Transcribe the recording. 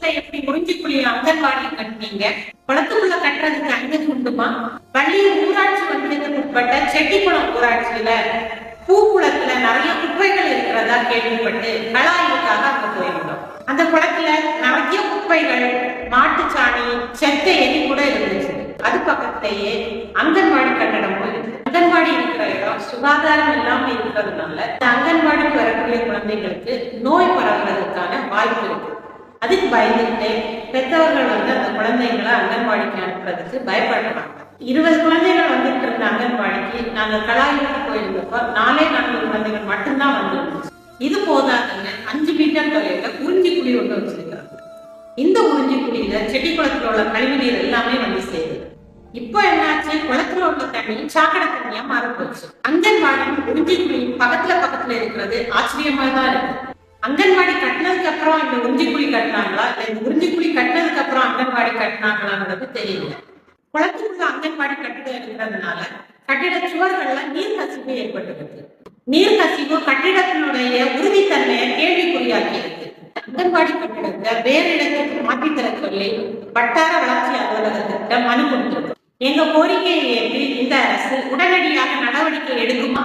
குளத்தை எப்படி குறிஞ்சிக்குழி அங்கன்வாடி கட்டினீங்க? குளத்துக்குள்ள கட்டுறதுக்கு அனுமதி உண்டுமா? பள்ளியூர் ஊராட்சி ஒன்றியத்துக்கு உட்பட்ட செட்டிக்குளம் ஊராட்சியில பூக்குளத்துல நிறைய குப்பைகள் இருக்கிறதா கேள்விப்பட்டு கலாய்வுக்காக அங்க போயிருந்தோம். அந்த குளத்துல நிறைய குப்பைகள், மாட்டுச்சாணி, செத்த எலி கூட இருந்துச்சு. அது பக்கத்திலேயே அங்கன்வாடி கட்டடமும் இருக்கு. அங்கன்வாடி இருக்கிற இடம் சுகாதாரம் இல்லாம இருக்கிறதுனால அங்கன்வாடிக்கு வரக்கூடிய குழந்தைகளுக்கு நோய் பரவுறதுக்கான வாய்ப்பு இருக்கு. அதுக்கு பயந்துட்டு பெற்றவர்கள் அந்த குழந்தைங்களை அங்கன்வாடிக்கு அனுப்புறதுக்கு பயப்படுறாங்க. 20 குழந்தைகள் வந்துட்டு இருந்த அங்கன்வாடிக்கு நாங்க கலாய்வுக்கு போயிருந்தப்போ 4 குழந்தைகள் மட்டும்தான் வந்துருந்துச்சு. இது போதாதுங்க, 5 மீட்டர் தொலைவில் உறிஞ்சிக்குழி ஒன்று வச்சிருக்காங்க. இந்த உறிஞ்சிக்குழியில செட்டிக்குளத்துல உள்ள கழிவுநீர் எல்லாமே வந்து சேருது. இப்போ என்னாச்சு, குளத்துல உள்ள தண்ணி சாக்கடை தண்ணியா மாறி போச்சு. அங்கன்வாடி உறிஞ்சிக்குழி பக்கத்துல இருக்கிறது ஆச்சரியமா தான் இருக்கு. அங்கன்வாடி கட்டினதுக்கு அப்புறம் இந்த உறிஞ்சிக்குழி கட்டினாங்களா இல்ல இந்த உறிஞ்சிக்குழி கட்டினதுக்கு அப்புறம் அங்கன்வாடி கட்டினாங்களாங்கிறது தெரியல. குளத்துக்குள்ள அங்கன்வாடி கட்டிடம் இருக்கிறதுனால கட்டிட சுவர்கள்ல நீர் கசிவு ஏற்பட்டுருக்கு. நீர் கசிவு கட்டிடத்தினுடைய உறுதித்தன்மையை கேள்விக்குறியாக்கி இருக்கு. அங்கன்வாடி கட்டிடத்தை வேறு இடத்துக்கு மாற்றி தர சொல்லி வட்டார வளர்ச்சி அலுவலகத்திட்ட மனு கொடுத்திருக்கு. எங்க கோரிக்கையை ஏற்று இந்த அரசு உடனடியாக நடவடிக்கை எடுக்குமா?